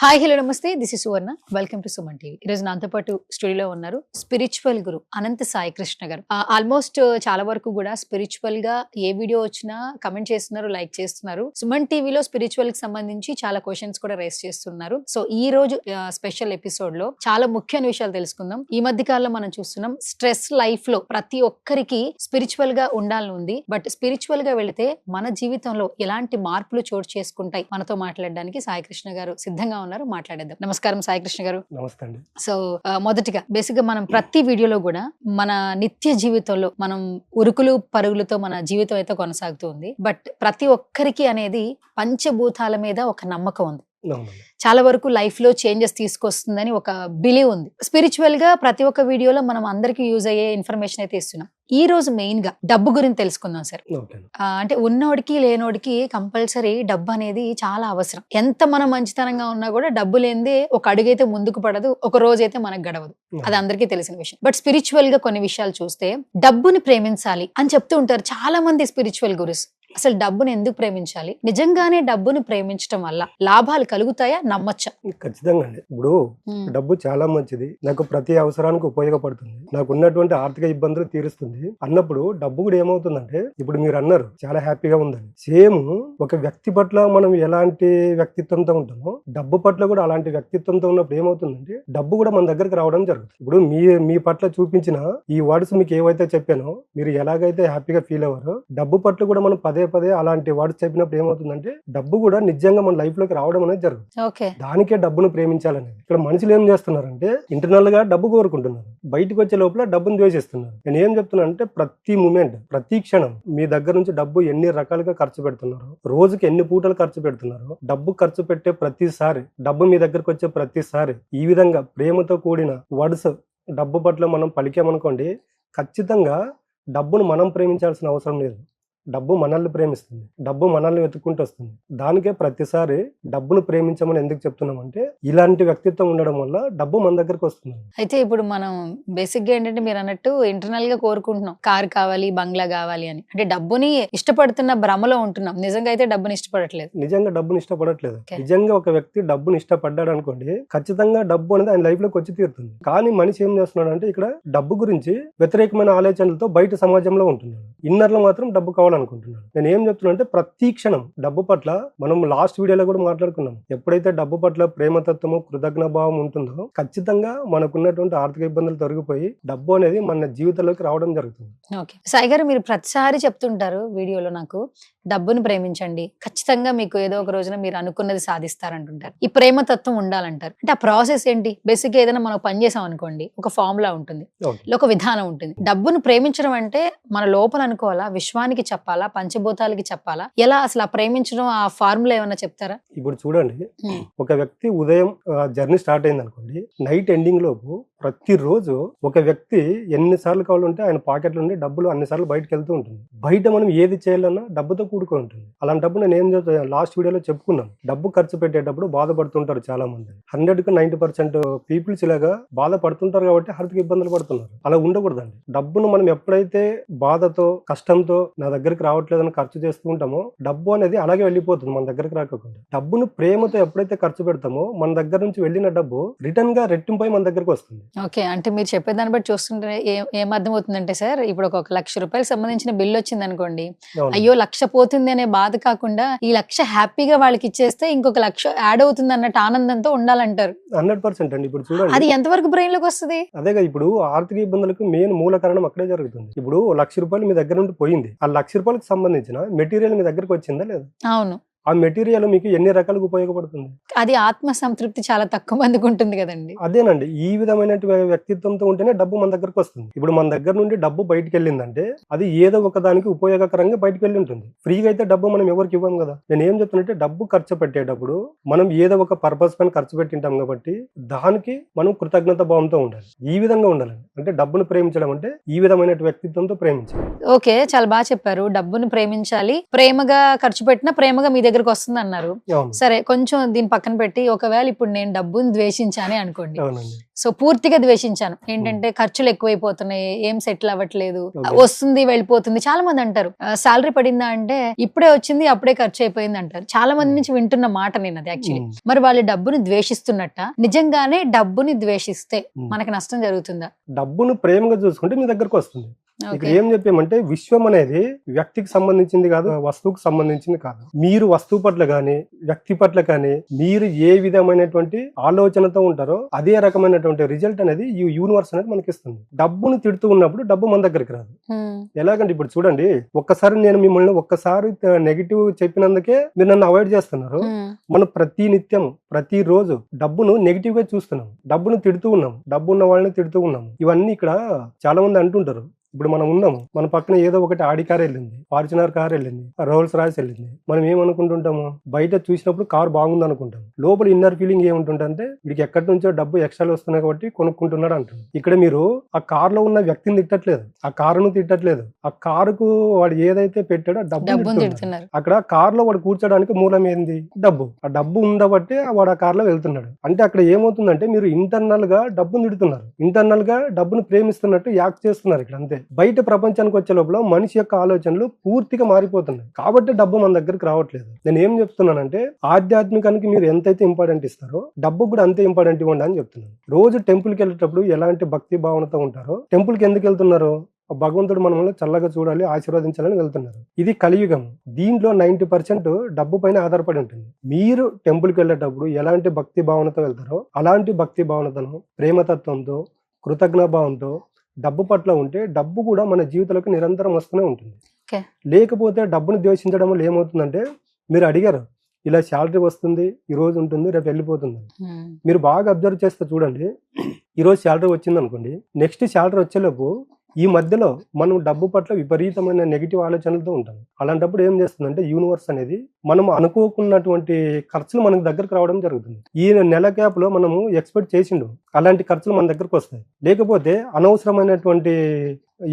Hi hello నమస్తే, this is Suvarna. Welcome to Suman TV. ఈరోజు నాతో పాటు స్టూడియోలో ఉన్నారు స్పిరిచువల్ గురు అనంత సాయి కృష్ణ గారు. ఆల్మోస్ట్ చాలా వరకు కూడా స్పిరిచువల్ గా ఏ వీడియో వచ్చినా కమెంట్ చేస్తున్నారు, లైక్ చేస్తున్నారు. సుమన్ టీవీలో స్పిరిచువల్ కి సంబంధించి చాలా క్వశ్చన్స్ కూడా రేస్ చేస్తున్నారు. సో ఈ రోజు స్పెషల్ ఎపిసోడ్ లో చాలా ముఖ్యమైన విషయాలు తెలుసుకుందాం. ఈ మధ్య కాలంలో మనం చూస్తున్నాం, స్ట్రెస్ లైఫ్ లో ప్రతి ఒక్కరికి స్పిరిచువల్ గా ఉండాలని ఉంది. బట్ స్పిరిచువల్ గా వెళితే మన జీవితంలో ఎలాంటి మార్పులు చోటు చేసుకుంటాయి, మనతో మాట్లాడడానికి సాయి కృష్ణ గారు సిద్ధంగా ఉన్నారు. మాట్లాడేద్దాం. నమస్కారం సాయి కృష్ణ గారు. నమస్తే అండి. సో మొదటిగా బేసిక్ గా మనం ప్రతి వీడియోలో కూడా మన నిత్య జీవితంలో మనం ఉరుకులు పరుగులతో మన జీవితం అయితే కొనసాగుతుంది. బట్ ప్రతి ఒక్కరికి అనేది పంచభూతాల మీద ఒక నమ్మకం ఉంది. చాలా వరకు లైఫ్ లో చేంజెస్ తీసుకొస్తుందని ఒక బిలీవ్ ఉంది. స్పిరిచువల్ గా ప్రతి ఒక్క వీడియోలో మనం అందరికి యూజ్ అయ్యే ఇన్ఫర్మేషన్ అయితే ఇస్తున్నాం. ఈ రోజు మెయిన్ గా డబ్బు గురించి తెలుసుకుందాం సార్. అంటే ఉన్నోడికి లేనోడికి కంపల్సరీ డబ్బు అనేది చాలా అవసరం. ఎంత మనం మంచితనంగా ఉన్నా కూడా డబ్బు లేనిదే ఒక అడుగైతే ముందుకు పడదు, ఒక రోజు అయితే మనకు గడవదు. అది అందరికీ తెలిసిన విషయం. బట్ స్పిరిచువల్ గా కొన్ని విషయాలు చూస్తే డబ్బుని ప్రేమించాలి అని చెప్తూ ఉంటారు చాలా మంది స్పిరిచువల్ గురుస్. అసలు డబ్బుని ఎందుకు ప్రేమించాలి? నిజంగానే డబ్బుని ప్రేమించడం వల్ల లాభాలు కలుగుతాయా? నమ్మచ్చా? ఖచ్చితంగా అండి. ఇప్పుడు డబ్బు చాలా మంచిది, నాకు ప్రతి అవసరానికి ఉపయోగపడుతుంది, నాకు ఉన్నటువంటి ఆర్థిక ఇబ్బందులు తీరుస్తుంది అన్నప్పుడు డబ్బు కూడా ఏమవుతుందంటే, ఇప్పుడు మీరు అన్నారు చాలా హ్యాపీగా ఉందని, సేమ్ ఒక వ్యక్తి పట్ల మనం ఎలాంటి వ్యక్తిత్వంతో ఉంటామో డబ్బు పట్ల కూడా అలాంటి వ్యక్తిత్వంతో ఉన్నప్పుడు ఏమవుతుందంటే డబ్బు కూడా మన దగ్గరికి రావడం జరుగుతుంది. ఇప్పుడు మీ పట్ల చూపించిన ఈ వర్డ్స్ మీకు ఏవైతే చెప్పానో, మీరు ఎలాగైతే హ్యాపీగా ఫీల్ అవ్వరో డబ్బు పట్ల కూడా మనం పదే అలాంటి వర్డ్స్ చెప్పినప్పుడు ఏమవుతుందంటే డబ్బు కూడా నిజంగా మన లైఫ్ లోకి రావడం అనేది జరుగుతుంది. దానికే డబ్బును ప్రేమించాలనేది. ఇక్కడ మనుషులు ఏం చేస్తున్నారంటే ఇంటర్నల్ గా డబ్బు కోరుకుంటున్నారు, బయటకు వచ్చే లోపల డబ్బును ద్వేషిస్తున్నారు. నేను ఏం చెప్తున్నా అంటే ప్రతి మూమెంట్, ప్రతి క్షణం మీ దగ్గర నుంచి డబ్బు ఎన్ని రకాలుగా ఖర్చు పెడుతున్నారు, రోజుకి ఎన్ని పూటలు ఖర్చు పెడుతున్నారు, డబ్బు ఖర్చు పెట్టే ప్రతిసారి, డబ్బు మీ దగ్గరకు వచ్చే ప్రతిసారి ఈ విధంగా ప్రేమతో కూడిన వర్డ్స్ డబ్బు పట్ల మనం పలికామనుకోండి, ఖచ్చితంగా డబ్బును మనం ప్రేమించాల్సిన అవసరం లేదు. డబ్బు మనల్ని ప్రేమిస్తుంది, డబ్బు మనల్ని వెతుక్కుంటూ వస్తుంది. దానికే ప్రతిసారి డబ్బును ప్రేమించమని ఎందుకు చెప్తున్నామంటే ఇలాంటి వ్యక్తిత్వం ఉండడం వల్ల డబ్బు మన దగ్గరకు వస్తుంది. అయితే ఇప్పుడు మనం బేసిక్ గా ఏంటంటే మీరు అన్నట్టు ఇంటర్నల్ గా కోరుకుంటున్నాం కార్ కావాలి, బంగ్లా కావాలి అని. అంటే డబ్బుని ఇష్టపడుతున్న భ్రమలో ఉంటున్నాం, నిజంగా అయితే డబ్బుని ఇష్టపడట్లేదు. నిజంగా డబ్బుని ఇష్టపడట్లేదు. నిజంగా ఒక వ్యక్తి డబ్బుని ఇష్టపడ్డాడు అనుకోండి, ఖచ్చితంగా డబ్బు అనేది ఆయన లైఫ్ లోకి వచ్చి తీరుతుంది. కానీ మనిషి ఏం చేస్తున్నాడు అంటే ఇక్కడ డబ్బు గురించి వ్యతిరేకమైన ఆలోచనలతో బయట సమాజంలో ఉంటున్నాడు, ఇన్నర్ లో మాత్రం డబ్బు కావాలి అనుకుంటున్నాను. నేను ఏం చెప్తున్నా అంటే ప్రతి క్షణం డబ్బు పట్ల, మనం లాస్ట్ వీడియోలో కూడా మాట్లాడుకున్నాం, ఎప్పుడైతే డబ్బు పట్ల ప్రేమతత్వము, కృతజ్ఞ భావం ఉంటుందో ఖచ్చితంగా మనకున్నటువంటి ఆర్థిక ఇబ్బందులు తొలగిపోయి డబ్బు అనేది మన జీవితంలోకి రావడం జరుగుతుంది. ఓకే సాయి గారు, మీరు ప్రతిసారి చెప్తుంటారు వీడియోలో నాకు డబ్బుని ప్రేమించండి, ఖచ్చితంగా మీకు ఏదో ఒక రోజున మీరు అనుకున్నది సాధిస్తారంటుంటారు. ఈ ప్రేమతత్వం ఉండాలంటారు. అంటే ఆ ప్రాసెస్ ఏంటి? బేసిక్ గా ఏదైనా మనం పని చేసాం అనుకోండి, ఒక ఫార్ములా ఉంటుంది, ఒక విధానం ఉంటుంది. డబ్బును ప్రేమించడం అంటే మన లోపల అనుకోవాలా, విశ్వానికి చెప్పాలా, పంచభూతాలకి చెప్పాలా, ఎలా అసలు ఆ ప్రేమించడం, ఆ ఫార్ములా ఏమన్నా చెప్తారా? ఇప్పుడు చూడండి, ఒక వ్యక్తి ఉదయం జర్నీ స్టార్ట్ అయింది అనుకోండి, నైట్ ఎండింగ్ లోపు ప్రతిరోజు ఒక వ్యక్తి ఎన్నిసార్లు కావాలంటే ఆయన పాకెట్ నుండి డబ్బులు అన్నిసార్లు బయటకు వెళ్తూ ఉంటుంది. బయట మనం ఏది చేయాలన్నా డబ్బుతో కూడుకొని ఉంటుంది. అలాంటప్పుడు నేను ఏం చెప్తాను, లాస్ట్ వీడియోలో చెప్పుకున్నాను, డబ్బు ఖర్చు పెట్టేటప్పుడు బాధపడుతుంటారు చాలా మంది. 100కి 90% పీపుల్స్ ఇలాగా బాధపడుతుంటారు కాబట్టి ఆర్థిక ఇబ్బందులు పడుతున్నారు. అలా ఉండకూడదండి. డబ్బును మనం ఎప్పుడైతే బాధతో, కష్టంతో నా దగ్గరికి రావట్లేదని ఖర్చు చేస్తూ ఉంటామో డబ్బు అనేది అలాగే వెళ్ళిపోతుంది, మన దగ్గరికి రాకుండా. డబ్బును ప్రేమతో ఎప్పుడైతే ఖర్చు పెడతామో మన దగ్గర నుంచి వెళ్ళిన డబ్బు రిటర్న్ గా రెట్టింపై మన దగ్గరకు వస్తుంది. ఓకే, అంటే మీరు చెప్పేదాన్ని బట్టి చూస్తుంటే ఏం అర్థం అవుతుందంటే సార్, ఇప్పుడు ఒక ₹1,00,000 సంబంధించిన బిల్లు వచ్చింది అనుకోండి, అయ్యో 1,00,000 పోతుంది అనే బాధ కాకుండా ఈ 1,00,000 హ్యాపీగా వాళ్ళకి ఇచ్చేస్తే ఇంకొక 1,00,000 యాడ్ అవుతుంది అన్నట్టు ఆనందంతో ఉండాలంటారు. 100% అండి. ఇప్పుడు చూడండి, అది ఎంతవరకు బ్రెయిన్ లోకి వస్తుంది? అదేగా ఇప్పుడు ఆర్థిక ఇబ్బందులకు మెయిన్ మూల కారణం అక్కడే జరుగుతుంది. ఇప్పుడు ₹1,00,000 మీ దగ్గర నుండి పోయింది, ఆ ₹1,00,000 సంబంధించిన మెటీరియల్ మీ దగ్గరకు వచ్చిందా లేదా? అవును. ఆ మెటీరియల్ మీకు ఎన్ని రకాలుగా ఉపయోగపడుతుంది? అది ఆత్మ సంతృప్తి చాలా తక్కువ మందికి ఉంటుంది కదండి. అదేనండి, ఈ విధమైన వ్యక్తిత్వంతో ఉంటేనే డబ్బు మన దగ్గరకు వస్తుంది. ఇప్పుడు మన దగ్గర నుండి డబ్బు బయటకు వెళ్ళిందంటే అది ఏదో ఒక దానికి ఉపయోగకరంగా బయటకు వెళ్ళి ఉంటుంది. ఫ్రీగా అయితే డబ్బు మనం ఎవరికి ఇవ్వం కదా. నేను ఏం చెప్తున్నట్టే డబ్బు ఖర్చు పెట్టేటప్పుడు మనం ఏదో ఒక పర్పస్ పైన ఖర్చు పెట్టింటాం కాబట్టి దానికి మనం కృతజ్ఞత భావంతో ఉండాలి. ఈ విధంగా ఉండాలి. అంటే డబ్బును ప్రేమించడం అంటే ఈ విధమైన వ్యక్తిత్వంతో ప్రేమించాలి. ఓకే, చాలా బాగా చెప్పారు. డబ్బును ప్రేమించాలి, ప్రేమగా ఖర్చు పెట్టినా ప్రేమగా మీ దగ్గరకు వస్తుంది అన్నారు. అవును సరే కొంచెం దీని పక్కన పెట్టి ఒకవేళ ఇప్పుడు నేను డబ్బుని ద్వేషించానే అనుకోండి. అవునండి సో పూర్తిగా ద్వేషించాను. ఏంటంటే ఖర్చులు ఎక్కువైపోతున్నాయి, ఏం సెటిల్ అవ్వట్లేదు, Okay. వస్తుంది వెళ్ళిపోతుంది. చాలా మంది అంటారు శాలరీ పడిందా అంటే ఇప్పుడే వచ్చింది అప్పుడే ఖర్చు అయిపోయింది అంటారు. చాలా మంది నుంచి వింటున్న మాట నేను అది యాక్చువల్లీ. మరి వాళ్ళు డబ్బుని ద్వేషిస్తున్నట్ట? నిజంగానే డబ్బుని ద్వేషిస్తే మనకి నష్టం జరుగుతుందా? డబ్బును ప్రేమగా చూసుకుంటే మీ దగ్గరకు వస్తుంది. ఇక్కడ ఓకే. ఏం చెప్పామంటే విశ్వం అనేది వ్యక్తికి సంబంధించింది కాదు, వస్తువుకు సంబంధించింది కాదు. మీరు వస్తువు పట్ల గాని వ్యక్తి పట్ల కానీ మీరు ఏ విధమైనటువంటి ఆలోచనతో ఉంటారో అదే రకమైనటువంటి రిజల్ట్ అనేది ఈ యూనివర్స్ అనేది మనకి ఇస్తుంది. డబ్బును తిడుతూ ఉన్నప్పుడు డబ్బు మన దగ్గరికి రాదు. ఎలాగంటే ఇప్పుడు చూడండి, ఒక్కసారి నేను మిమ్మల్ని ఒక్కసారి నెగిటివ్ చెప్పినందుకే మీరు నన్ను అవాయిడ్ చేస్తున్నారు. మనం ప్రతి నిత్యం ప్రతి రోజు డబ్బును నెగిటివ్ గా చూస్తున్నాం, డబ్బును తిడుతూ ఉన్నాం, డబ్బు ఉన్న వాళ్ళని తిడుతూ ఉన్నాం. ఇవన్నీ ఇక్కడ చాలా మంది అంటుంటారు. ఇప్పుడు మనం ఉన్నాము, మన పక్కన ఏదో ఒకటి ఆడి కార్ వెళ్ళింది, ఫార్చునర్ కార్ వెళ్ళింది, రోల్స్ రాయిస్ వెళ్ళింది. మనం ఏమనుకుంటుంటాము, బయట చూసినప్పుడు కార్ బాగుంది అనుకుంటాం. లోపల ఇన్నర్ ఫీలింగ్ ఏముంటుందంటే వీడికి ఎక్కడి నుంచో డబ్బు ఎక్స్ట్రాలు వస్తున్నాయి కాబట్టి కొనుక్కుంటున్నాడు అంటుంది. ఇక్కడ మీరు ఆ కార్ లో ఉన్న వ్యక్తిని తిట్టట్లేదు, ఆ కారును తిట్టట్లేదు, ఆ కారుకు వాడు ఏదైతే పెట్టాడో ఆ డబ్బుని డబ్బుని తిడుతున్నారు. తిడుతున్నారు. అక్కడ కార్ లో వాడు కూర్చోడానికి మూలం ఏంది? డబ్బు. ఆ డబ్బు ఉండబట్టి వాడు ఆ కార్ లో వెళ్తున్నాడు. అంటే అక్కడ ఏమవుతుందంటే మీరు ఇంటర్నల్ గా డబ్బును తిడుతున్నారు, ఇంటర్నల్ గా డబ్బును ప్రేమిస్తున్నట్టు యాక్ట్ చేస్తున్నారు ఇక్కడ. అంతే. బయట ప్రపంచానికి వచ్చే లోపల మనిషి యొక్క ఆలోచనలు పూర్తిగా మారిపోతున్నాయి. కాబట్టి డబ్బు మన దగ్గరికి రావట్లేదు. నేను ఏం చెప్తున్నానంటే ఆధ్యాత్మికానికి మీరు ఎంతైతే ఇంపార్టెంట్ ఇస్తారో డబ్బు కూడా అంతే ఇంపార్టెంట్ ఇవ్వండి అని చెప్తున్నాను. రోజు టెంపుల్ కి వెళ్ళేటప్పుడు ఎలాంటి భక్తి భావనతో ఉంటారో, టెంపుల్ కి ఎందుకు వెళ్తున్నారు? భగవంతుడు మనల్ని చల్లగా చూడాలి, ఆశీర్వదించాలని వెళ్తున్నారు. ఇది కలియుగం. దీంట్లో 90% డబ్బు పైన ఆధారపడి ఉంటుంది. మీరు టెంపుల్కి వెళ్ళేటప్పుడు ఎలాంటి భక్తి భావనతో వెళ్తారో అలాంటి భక్తి భావనతను, ప్రేమతత్వంతో, కృతజ్ఞ భావంతో డబ్బు పట్ల ఉంటే డబ్బు కూడా మన జీవితాలకు నిరంతరం వస్తూనే ఉంటుంది. లేకపోతే డబ్బును ద్వేషించడం వల్ల ఏమవుతుందంటే, మీరు అడిగారు ఇలా శాలరీ వస్తుంది, ఈ రోజు ఉంటుంది, రేపు వెళ్ళిపోతుంది. మీరు బాగా అబ్జర్వ్ చేస్తే చూడండి, ఈ రోజు శాలరీ వచ్చింది అనుకోండి, నెక్స్ట్ శాలరీ వచ్చేలోపు ఈ మధ్యలో మనం డబ్బు పట్ల విపరీతమైన నెగిటివ్ ఆలోచనలతో ఉంటాం. అలాంటప్పుడు ఏం చేస్తుందంటే యూనివర్స్ అనేది మనం అనుకోకున్నటువంటి ఖర్చులు మనకు దగ్గరకు రావడం జరుగుతుంది. ఈ నెల గ్యాప్ లో మనము ఎక్స్పెక్ట్ చేసిండు అలాంటి ఖర్చులు మన దగ్గరకు వస్తాయి. లేకపోతే అనవసరమైనటువంటి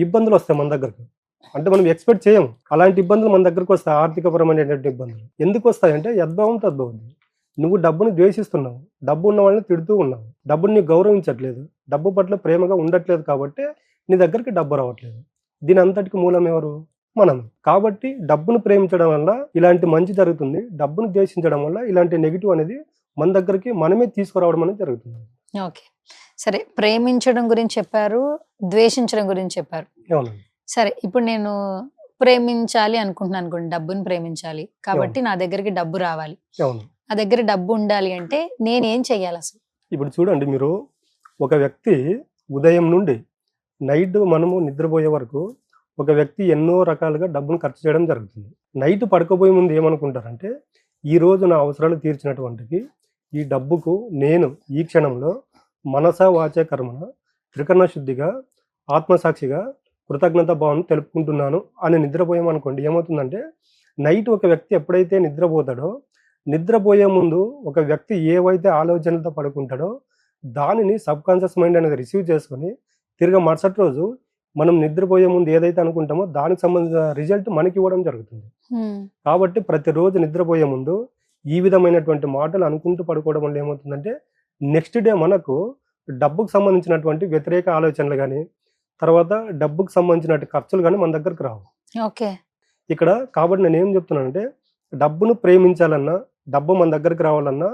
ఇబ్బందులు వస్తాయి మన దగ్గరకు. అంటే మనం ఎక్స్పెక్ట్ చేయం అలాంటి ఇబ్బందులు మన దగ్గరకు వస్తాయి. ఆర్థికపరమైనటువంటి ఇబ్బందులు ఎందుకు వస్తాయంటే యద్భావం తద్భావం. నువ్వు డబ్బుని ద్వేషిస్తున్నావు, డబ్బు ఉన్న వాళ్ళని తిడుతూ ఉన్నావు, డబ్బుని నీకు గౌరవించట్లేదు, డబ్బు పట్ల ప్రేమగా ఉండట్లేదు, కాబట్టి నీ దగ్గరికి డబ్బు రావట్లేదు. దీని అంతటికి మూలం ఎవరు? మనం. కాబట్టి డబ్బును ప్రేమించడం వల్ల ఇలాంటి మంచి జరుగుతుంది, డబ్బును ద్వేషించడం వల్ల ఇలాంటి నెగిటివ్ అనేది మన దగ్గరికి మనమే తీసుకురావడం అనేది జరుగుతుంది. ఓకే, సరే. ప్రేమించడం గురించి చెప్పారు, ద్వేషించడం గురించి చెప్పారు. అవునండి. సరే, ఇప్పుడు నేను ప్రేమించాలి అనుకుంటున్నాను అనుకోండి, డబ్బుని ప్రేమించాలి కాబట్టి నా దగ్గరికి డబ్బు రావాలి. అవును. నా దగ్గర డబ్బు ఉండాలి అంటే నేనేం చెయ్యాలి అసలు? ఇప్పుడు చూడండి, మీరు ఒక వ్యక్తి ఉదయం నుండి నైట్ మనము నిద్రపోయే వరకు ఒక వ్యక్తి ఎన్నో రకాలుగా డబ్బును ఖర్చు చేయడం జరుగుతుంది. నైట్ పడుకోబోయే ముందు ఏమనుకుంటారంటే, ఈ రోజు నా అవసరాలు తీర్చినటువంటికి ఈ డబ్బుకు నేను ఈ క్షణంలో మనస వాచ కర్మన త్రికరణ శుద్ధిగా ఆత్మసాక్షిగా కృతజ్ఞత భావన తెలుపుకుంటున్నాను అని నిద్రపోయామనుకోండి, ఏమవుతుందంటే నైట్ ఒక వ్యక్తి ఎప్పుడైతే నిద్రపోతాడో, నిద్రపోయే ముందు ఒక వ్యక్తి ఏవైతే ఆలోచనలతో పడుకుంటాడో దానిని సబ్ కాన్షియస్ మైండ్ అనేది రిసీవ్ చేసుకొని తిరిగి మరుసటి రోజు మనం నిద్రపోయే ముందు ఏదైతే అనుకుంటామో దానికి సంబంధించిన రిజల్ట్ మనకి ఇవ్వడం జరుగుతుంది. కాబట్టి ప్రతిరోజు నిద్రపోయే ముందు ఈ విధమైనటువంటి మాటలు అనుకుంటూ పడుకోవడం వల్ల ఏమవుతుందంటే నెక్స్ట్ డే మనకు డబ్బుకు సంబంధించినటువంటి వ్యతిరేక ఆలోచనలు కానీ, తర్వాత డబ్బుకు సంబంధించిన ఖర్చులు కానీ మన దగ్గరకు రావు. ఓకే. ఇక్కడ కాబట్టి నేను ఏం చెప్తున్నానంటే, డబ్బును ప్రేమించాలన్నా, డబ్బు మన దగ్గరికి రావాలన్నా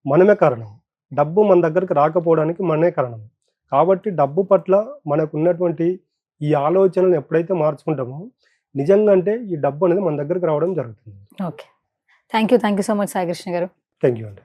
మనమే కారణం, డబ్బు మన దగ్గరికి రాకపోవడానికి మనమే కారణం. కాబట్టి డబ్బు పట్ల మనకు ఉన్నటువంటి ఈ ఆలోచనలను ఎప్పుడైతే మార్చుకుంటామో నిజంగా అంటే ఈ డబ్బు అనేది మన దగ్గరికి రావడం జరుగుతుంది. Okay, thank you so much Sai Krishna గారు. థ్యాంక్ యూ అండి.